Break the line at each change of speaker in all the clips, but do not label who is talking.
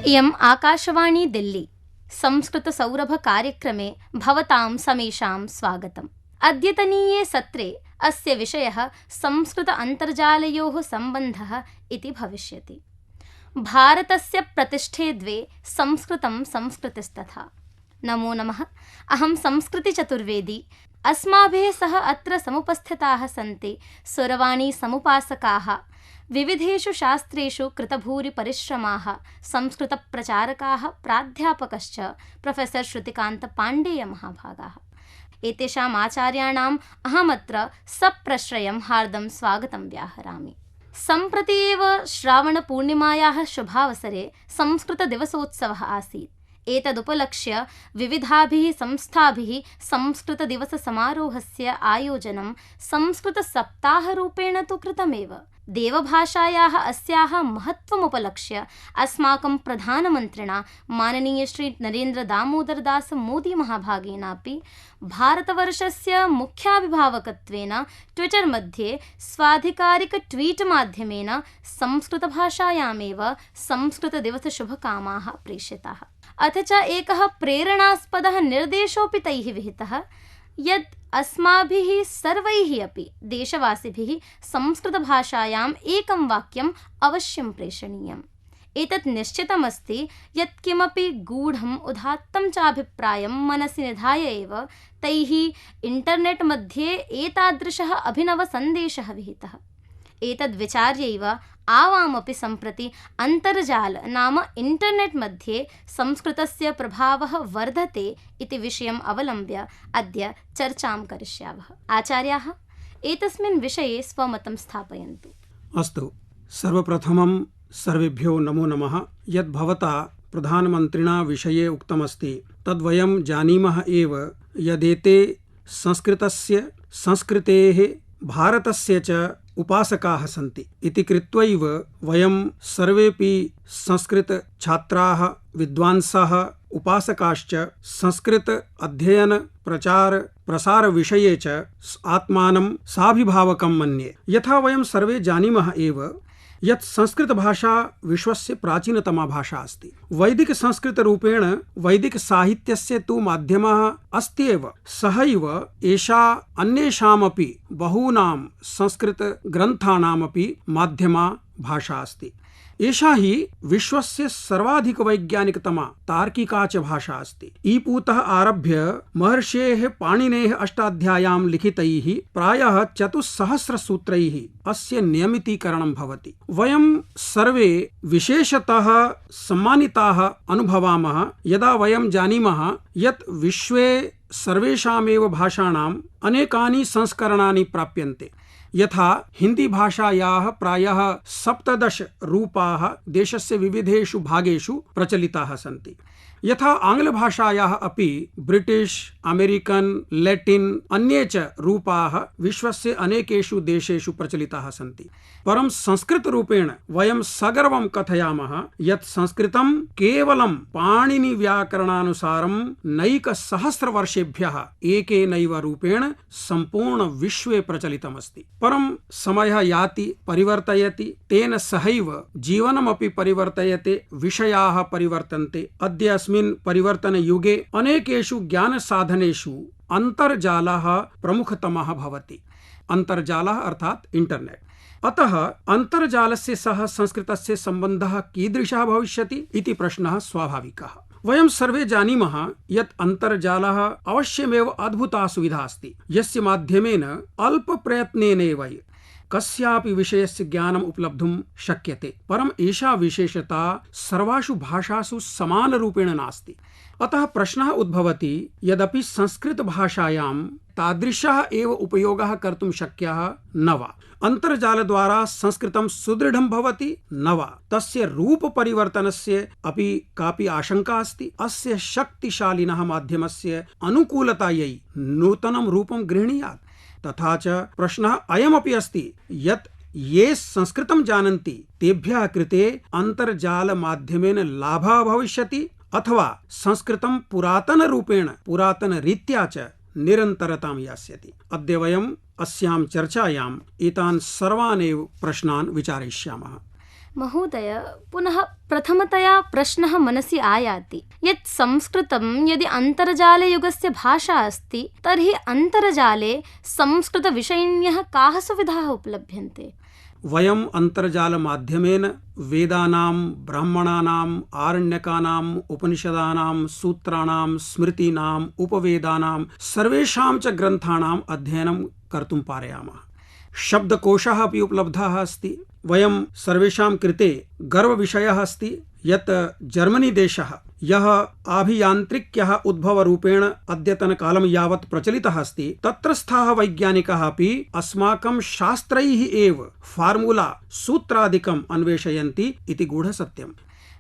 इयम् आकाशवाणी दिल्ली संस्कृतसौरभकार्यक्रमे भवतां समेषां स्वागतम्। अद्यतनीये सत्रे अस्य विषयः संस्कृत अन्तर्जालयोः सम्बन्धः इति भविष्यति। भारतस्य प्रतिष्ठे द्वे संस्कृतं संस्कृतिस्तथा। नमो नमः। अहं संस्कृतिचतुर्वेदी। अस्माभिः सह अत्र समुपस्थिताः सन्ति सुरवाणी समुपासकाः, विविधेषु शास्त्रेषु कृतभूरिपरिश्रमाः संस्कृतप्रचारकाः, प्राध्यापकश्च प्रोफेसर् श्रुतिकान्तपाण्डेयमहाभागाः। एतेषाम् आचार्याणाम् अहमत्र सप्रश्रयं हार्दं स्वागतं व्याहरामि। सम्प्रति एव श्रावणपूर्णिमायाः शुभावसरे संस्कृतदिवसोत्सवः आसीत्। एतदुपलक्ष्य विविधाभिः संस्थाभिः संस्कृतदिवससमारोहस्य आयोजनं संस्कृतसप्ताहरूपेण तु कृतमेव। देवभाषायाः अस्याः महत्त्वमुपलक्ष्य अस्माकं प्रधानमन्त्रिणा माननीय श्री नरेन्द्र दामोदर दास मोदी महाभागेनापि भारतवर्षस्य मुख्याभिभावकत्वेन ट्विटर मध्ये स्वाधिकारिक ट्वीट माध्यमेन संस्कृतभाषायामेव संस्कृतदिवसशुभकामाः प्रेषिताः। अथ च एकः प्रेरणास्पदः निर्देशोऽपि तैः विहितः यत् अस्माभिः सर्वैः अपि देशवासिभिः संस्कृतभाषायाम् एकं वाक्यम् अवश्यं प्रेषणीयम्। एतत् निश्चितमस्ति यत् किमपि गूढम् उदात्तं चाभिप्रायं मनसि निधाय एव तैः इण्टर्नेट् मध्ये एतादृशः अभिनवसन्देशः विहितः। एतद्विचार्यैव आवामपि सम्प्रति अन्तर्जाल नाम इण्टर्नेट् मध्ये संस्कृतस्य प्रभावः वर्धते इति विषयम् अवलम्ब्य अद्य चर्चां करिष्यावः। आचार्याः, एतस्मिन् विषये स्वमतं स्थापयन्तु।
अस्तु, सर्वप्रथमं सर्वेभ्यो नमो नमः। यद् भवता प्रधानमन्त्रिणा विषये उक्तमस्ति तद्वयं जानीमः एव यदेते संस्कृतस्य, संस्कृतेः, भारतस्य च उपासकाः सन्ति इति कृत्वैव वयं सर्वेपि संस्कृत छात्राः, विद्वांसः, उपासकाश्च संस्कृत अध्ययन, प्रचार, प्रसार विषये च आत्मानं साभिभावकं मन्ये। यथा वयं सर्वे जानीमः एव यत् संस्कृत भाषा विश्वस्य प्राचीनतमा भाषा अस्ति। वैदिक संस्कृत रूपेण वैदिक साहित्यस्य तु माध्यमः अस्ति एव, सहैव एषा अन्येषामपि बहूनां संस्कृत ग्रन्थानामपि माध्यमा भाषा अस्ति। एषा हि विश्वस्य सर्वाधिक वैज्ञानिकतमा तार्किका च भाषा अस्ति। ईपूतः आरभ्य महर्षेः पाणिनेः अष्टाध्याय्यां लिखितैः प्रायः 400 सूत्रैः अस्य नियमितीकरणं भवति। वयं सर्वे विशेषतः सम्मानिताः अनुभवामः यदा वयं जानीमः यत् विश्वे सर्वेषामेव भाषाणाम् अनेकानि संस्करणानि प्राप्यन्ते। यथा हिंदी भाषायाः प्रायः 17 रूपाः देशस्य विविधेषु भागेषु प्रचलिताः सन्ति। यथा आङ्ग्लभाषायाः अपि ब्रिटिश, अमेरिकन, लैटिन अन्ये च रूपाः विश्वस्य अनेकेषु देशेषु प्रचलिताः सन्ति। परं संस्कृत रूपेण वयं सगर्वं कथयामः यत् संस्कृतं केवलं पाणिनि व्याकरणानुसारं नैकसहस्रवर्षेभ्यः एकेनैव रूपेण सम्पूर्ण विश्वे प्रचलितमस्ति। परं समयः याति परिवर्तयति, तेन सहैव जीवनमपि परिवर्तयते, विषयाः परिवर्तन्ते। अद्य अस्मिन् परिवर्तनयुगे अनेकेषु ज्ञानसाधनेषु अन्तर्जालः प्रमुखतमः भवति। अन्तर्जालः अर्थात् इंटरनेट। अतः अन्तर्जालस्य सह संस्कृतस्य सम्बन्धः कीदृशः भविष्यति इति प्रश्नः स्वाभाविकः। वयं सर्वे जानीमः यत् अन्तर्जालः अवश्यमेव अद्भुता सुविधा अस्ति, यस्य माध्यमेन अल्पप्रयत्नेनैव कस्यापि विषयस्य ज्ञानम् उपलब्धुं शक्यते। परम् एषा विशेषता सर्वासु भाषासु समानरूपेण नास्ति। अतः प्रश्नः उद्भवति यदपि संस्कृत भाषायां तादृशः एव उपयोगः कर्तुं शक्यः न वा? अन्तर्जालद्वारा संस्कृतं सुदृढं भवति न वा? तस्य रूप परिवर्तनस्य अपि कापि आशंका अस्ति। अस्य शक्तिशालिनः माध्यमस्य अनुकूलतायै नूतनं रूपं गृह्णीयात्। तथा च प्रश्नः अयमपि अस्ति यत् ये संस्कृतं जानन्ति तेभ्यः कृते अन्तर्जाल माध्यमेन लाभः भविष्यति अथवा संस्कृतं पुरातनरूपेण, पुरातनरीत्या च निरन्तरतां यास्यति। अद्य वयम् अस्यां चर्चायाम् एतान् सर्वान् एव प्रश्नान् विचारयिष्यामः।
महोदय, पुनः प्रथमतया प्रश्नः मनसि आयाति यत् संस्कृतं यदि अन्तर्जालयुगस्य भाषा अस्ति तर्हि अन्तर्जाले संस्कृतविषयिण्यः काः सुविधाः उपलभ्यन्ते?
वयम् अन्तर्जालमाध्यमेन वेदानां, ब्राह्मणानाम्, आरण्यकानाम्, उपनिषदानां, सूत्राणां, स्मृतीनाम्, उपवेदानां सर्वेषां च ग्रन्थानाम् अध्ययनं कर्तुं पारयामः। शब्दकोशः अपि उपलब्धः अस्ति। वयं सर्वेषां कृते गर्वविषयः अस्ति यत् जर्मनी देशः यः आभियान्त्रिक्यः उद्भवरूपेण अद्यतनकालं यावत् प्रचलितः अस्ति, तत्रस्थाः वैज्ञानिकाः अपि अस्माकं शास्त्रैः एव फार्मुला सूत्रादिकम् अन्वेषयन्ति इति गूढसत्यम्।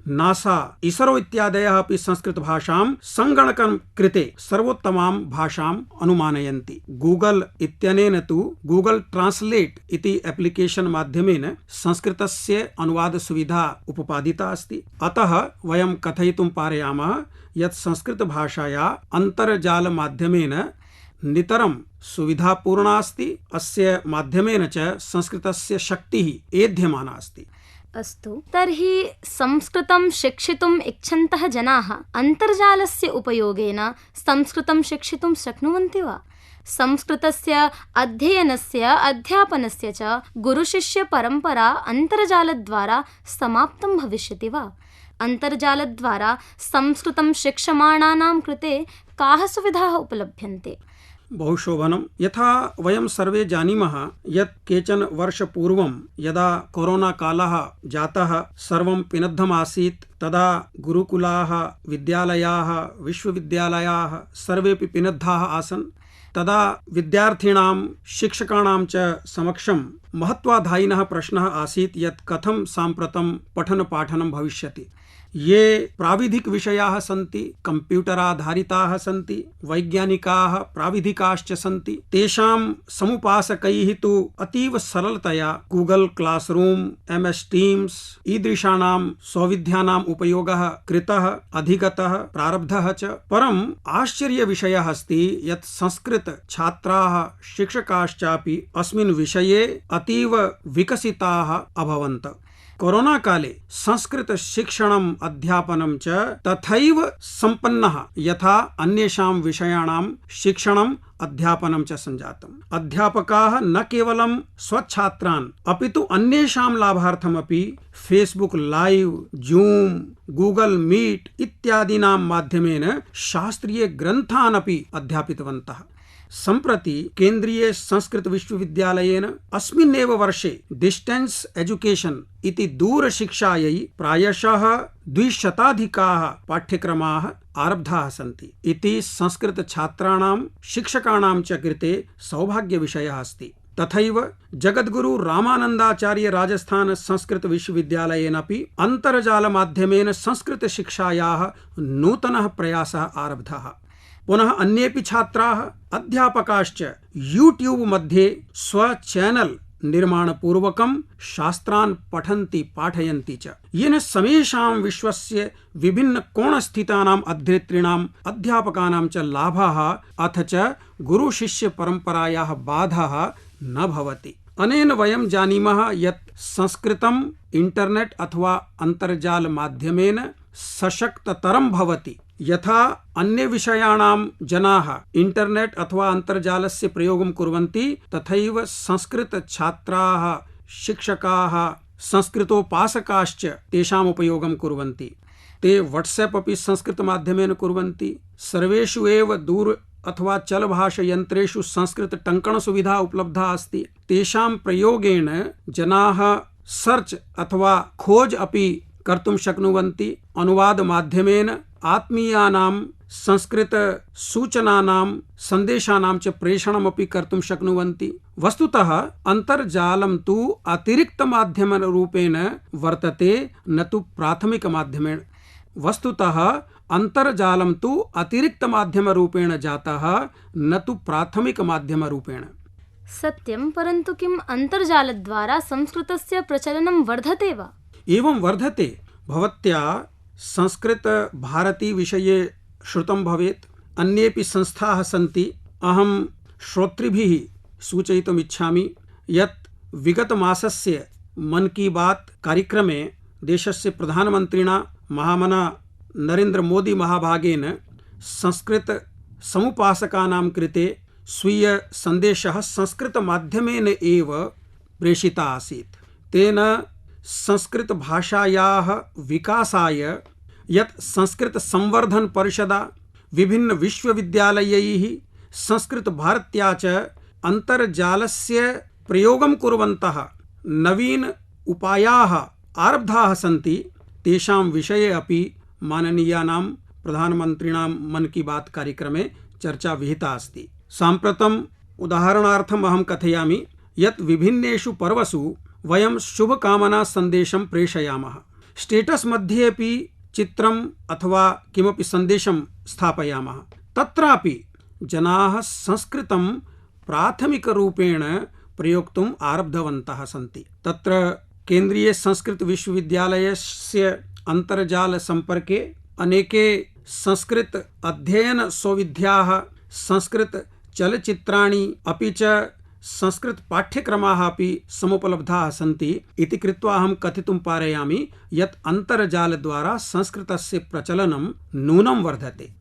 नासा, इसरो इत्यादयः अपि संस्कृतभाषां सङ्गणकं कृते सर्वोत्तमां भाषाम् अनुमानयन्ति। गूगल इत्यनेन तु गूगल ट्रान्स्लेट् इति एप्लिकेशन् माध्यमेन संस्कृतस्य अनुवादसुविधा उपपादिता अस्ति। अतः वयं कथयितुं पारयामः यत् संस्कृतभाषाया अन्तर्जालमाध्यमेन नितरं सुविधापूर्णा अस्ति। अस्य माध्यमेन च संस्कृतस्य शक्तिः एध्यमाना अस्ति।
अस्तु, तर्हि संस्कृतं शिक्षितुम् इच्छन्तः जनाः अन्तर्जालस्य उपयोगेन संस्कृतं शिक्षितुं शक्नुवन्ति वा? संस्कृतस्य अध्ययनस्य, अध्यापनस्य च गुरुशिष्यपरम्परा अन्तर्जालद्वारा समाप्तं भविष्यति वा? अन्तर्जालद्वारा संस्कृतं शिक्षमाणानां कृते काः सुविधाः उपलभ्यन्ते?
बहुशोभनं। यथा वयं सर्वे जानीमः यत् केचन वर्षपूर्वं यदा कोरोना कालः जातः, सर्वं पिनद्धमासीत्, तदा गुरुकुलाः, विद्यालयाः, विश्वविद्यालयाः सर्वेपि पिनद्धाः आसन्। तदा विद्यार्थिणां, शिक्षकाणां च समक्षं महत्वाधायिनः प्रश्नः आसीत् यत् कथं साम्प्रतं पठनपाठनं भविष्यति। ये प्राविधिक विषयाः सन्ति, कंप्यूटराधारिताः सन्ति, वैज्ञानिकाः, प्राविधिकाश्च सन्ति, तेषां समुपासकैः तु अतीव सरलतया गूगल क्लासरूम, MS टीम्स ईदृशानां सौविध्यानाम् उपयोगः कृतः, अधिगतः, प्रारब्धः च। परम् आश्चर्यविषयः अस्ति यत् संस्कृत छात्राः, शिक्षकाश्चापि अस्मिन् विषये अतीव विकसिताः अभवन्त। कोरोना काले संस्कृत शिक्षणम् अध्यापनं च तथैव सम्पन्नः यथा अन्येषां विषयाणां शिक्षणम् अध्यापनं च सञ्जातम्। अध्यापकाः न केवलं स्वच्छात्रान् अपितु अन्येषां लाभार्थमपि Facebook live, Zoom, Google meet इत्यादीनां माध्यमेन शास्त्रीय ग्रन्थान् अपि अध्यापितवन्तः। सम्प्रति केन्द्रीय संस्कृत विश्वविद्यालयेन अस्मिन्नेव वर्षे डिस्टेंस एजुकेशन इति दूरशिक्षायै प्रायशः 200 पाठ्यक्रमाः आरब्धाः सन्ति इति संस्कृत छात्राणां, शिक्षकाणां च कृते सौभाग्यविषयः अस्ति। तथैव जगद्गुरु रामानन्दाचार्य राजस्थान संस्कृत विश्वविद्यालयेनापि अन्तर्जालमाध्यमेन संस्कृत शिक्षायाः नूतनः प्रयासः आरब्धः। पुनः अन्येपि छात्राः, अध्यापकाश्च यूट्यूब मध्ये स्वचैनल निर्माणपूर्वकं शास्त्रान् पठन्ति, पाठयन्ति च, येन समेषां विश्वस्य विभिन्नकोणस्थितानाम् अध्येतॄणाम्, अध्यापकानां च लाभः अथ च गुरुशिष्यपरम्परायाः बाधः न भवति। अनेन वयं जानीमः यत् संस्कृतम् इंटरनेट अथवा अन्तर्जाल माध्यमेन सशक्ततरं भवति। यथा अन्य विषयाणां जनाः इंटरनेट अथवा अन्तर्जालस्य प्रयोगं कुर्वन्ति, तथैव संस्कृत छात्राः, शिक्षकाः, संस्कृतोपासकाश्च तेषाम् उपयोगं कुर्वन्ति। ते व्हाट्सएप अपि संस्कृत माध्यमेन कुर्वन्ति। सर्वेषु एव दूर अथवा चलभाषयन्त्रेषु संस्कृत टङ्कण सुविधा उपलब्धा अस्ति। तेषां प्रयोगेण जनाः सर्च अथवा खोज अपि कर्तुं शक्नुवन्ति। अनुवाद माध्यमेन आत्मीयानां संस्कृत सूचनानां, संदेशानां च प्रेषणमपि कर्तुं शक्नुवन्ति। वस्तुतः अन्तर्जालं तु अतिरिक्तमाध्यमरूपेण वर्तते, न तु प्राथमिकमाध्यमेन। वस्तुतः अन्तर्जालं तु अतिरिक्तमाध्यमरूपेण जातः, न तु प्राथमिकमाध्यमरूपेण।
सत्यं, परन्तु किम् अन्तर्जालद्वारा संस्कृतस्य प्रचलनं वर्धते वा?
एवं वर्धते। भवत्या संस्कृत भारती विषये श्रुतं भवेत्। अन्येपि संस्थाः सन्ति। अहं श्रोतृभिः सूचयितुम् इच्छामि यत् विगतमासस्य मन की बात कार्यक्रमे देशस्य प्रधानमन्त्रिणा महामना नरेन्द्र मोदी महाभागेन संस्कृत समुपासकानां कृते स्वीय सन्देशः संस्कृतमाध्यमेन एव प्रेषिता आसीत्। तेन संस्कृतभाषायाः विकासाय यत् संस्कृत संवर्धन परिषदा विभिन्न विश्वविद्यालयैः संस्कृतभारत्या च अन्तर्जालस्य प्रयोगं कुर्वन्तः नवीन उपायाः आरब्धाः सन्ति, तेषां विषये अपि माननीयानां प्रधानमन्त्रिणां मन की बात कार्यक्रमे चर्चा विहिता अस्ति। साम्प्रतम् उदाहरणार्थम् अहं कथयामि यत् विभिन्नेषु पर्वसु वयं शुभकामना सन्देशं प्रेषयामः। स्टेटस् मध्येपि चित्रम् अथवा किमपि सन्देशं स्थापयामः। तत्रापि जनाः संस्कृतं प्राथमिकरूपेण प्रयोक्तुम् आरब्धवन्तः सन्ति। तत्र केन्द्रीय संस्कृत विश्वविद्यालयस्य अन्तर्जालसम्पर्के अनेके संस्कृत अध्ययन सौविध्याः, संस्कृत चलचित्राणि अपि च संस्कृत पाठ्यक्रमाः अपि समुपलब्धाः सन्ति इति कृत्वा अहं कथितुं पारयामि यत् अन्तर्जालद्वारा संस्कृतस्य प्रचलनं नूनं वर्धते।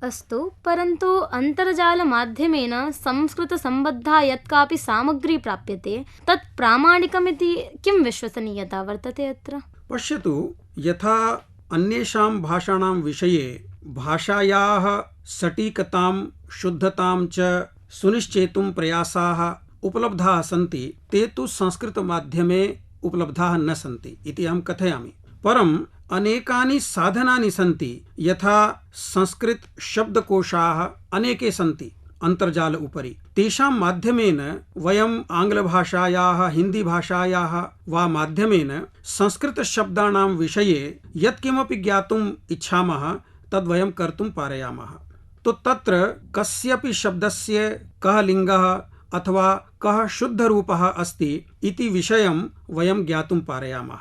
अस्तु, परन्तु अन्तर्जालमाध्यमेन संस्कृतसम्बद्धा यत् कापि सामग्री प्राप्यते तत् प्रामाणिकमिति किं विश्वसनीयता वर्तते अत्र?
पश्यतु, यथा अन्येषां भाषाणां विषये भाषायाः सटीकतां शुद्धतां च सुनिश्चेतुं प्रयासाः उपलब्धाः सन्ति, ते तु संस्कृतमाध्यमे उपलब्धाः न सन्ति इति अहं कथयामि। परम् अनेकानि साधनानि सन्ति, यथा संस्कृत शब्दकोशाः अनेके सन्ति अन्तर्जाल उपरि। तेषां माध्यमेन वयम् आङ्ग्लभाषायाः, हिन्दीभाषायाः वा माध्यमेन संस्कृतशब्दानां विषये यत्किमपि ज्ञातुम् इच्छामः तद् वयं कर्तुं पारयामः। तो तत्र कस्यपि शब्दस्य कः लिङ्गः अथवा कः शुद्धरूपः अस्ति इति विषयं वयं ज्ञातुं पारयामः।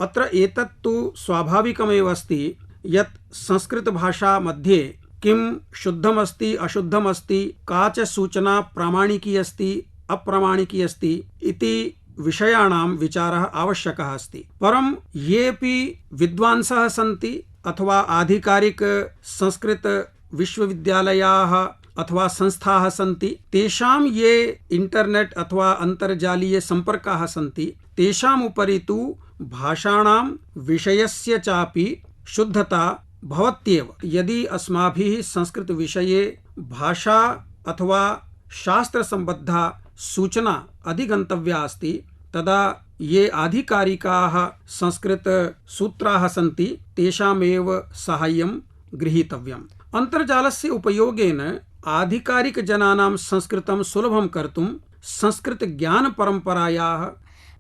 अत्र एतत् तु स्वाभाविकमेव अस्ति यत् संस्कृतभाषा मध्ये किं शुद्धमस्ति अशुद्धमस्ति, का च सूचना प्रामाणिकी अस्ति अप्रामाणिकी अस्ति इति विषयाणां विचारः आवश्यकः अस्ति। परं येऽपि विद्वांसः सन्ति अथवा आधिकारिक संस्कृत विश्वविद्यालयाः अथवा संस्थाः सन्ति, तेषां ये इंटरनेट अथवा अन्तर्जालीय सम्पर्काः सन्ति, तेषाम् उपरि तु भाषाणां विषयस्य चापि शुद्धता भवत्येव। यदि अस्माभिः संस्कृत विषये भाषा अथवा शास्त्र संबद्धा सूचना अधिगन्तव्या अस्ति, तदा ये आधिकारिकाः संस्कृत सूत्राः सन्ति तेषामेव साहाय्यं गृहीतव्यम्। अन्तर्जालस्य उपयोगेन आधिकारिकजनानां संस्कृतं सुलभं कर्तुं संस्कृतज्ञानपरम्परायाः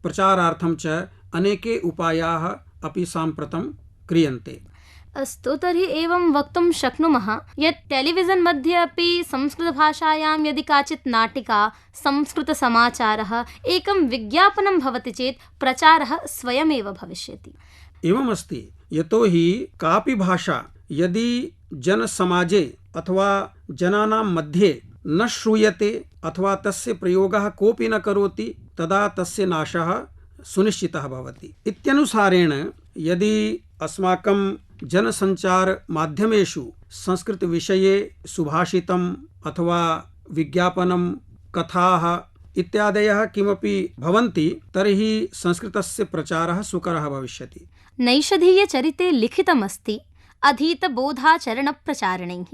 प्रचारार्थं च अनेके उपायाः अपि साम्प्रतं क्रियन्ते।
अस्तु, तर्हि एवं वक्तुं शक्नुमः यत् टेलिविज़न् मध्ये अपि संस्कृतभाषायां यदि काचित् नाटिका, संस्कृतसमाचारः, एकं विज्ञापनं भवति चेत् प्रचारः स्वयमेव भविष्यति।
एवमस्ति, यतोहि कापि भाषा यदि जनसमाजे अथवा जनानां मध्ये न श्रूयते अथवा तस्य प्रयोगः कोऽपि न करोति, तदा तस्य नाशः सुनिश्चितः भवति। इत्यनुसारेण यदि अस्माकं जनसञ्चार माध्यमेषु संस्कृतविषये सुभाषितम् अथवा विज्ञापनं, कथाः इत्यादयः किमपि भवन्ति, तर्हि संस्कृतस्य प्रचारः सुकरः भविष्यति।
नैषधीयचरिते लिखितमस्ति अधीतबोधाचरणप्रचारणैः।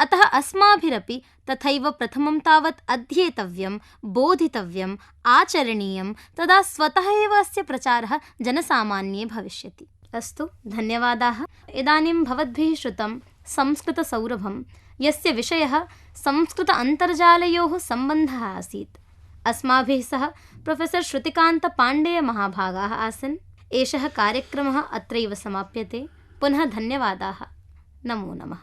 अतः अस्माभिरपि तथैव प्रथमं तावत् अध्येतव्यं, बोधितव्यम्, आचरणीयं, तदा स्वतः एव अस्य प्रचारः जनसामान्ये भविष्यति। अस्तु, धन्यवादाः। इदानीं भवद्भिः श्रुतं संस्कृतसौरभं, यस्य विषयः संस्कृत अन्तर्जालयोः सम्बन्धः आसीत्। अस्माभिः सह प्रोफेसर् श्रुतिकान्तपाण्डेय महाभागाः आसन्। एषः कार्यक्रमः अत्रैव समाप्यते। पुनः धन्यवादाः। नमो नमः।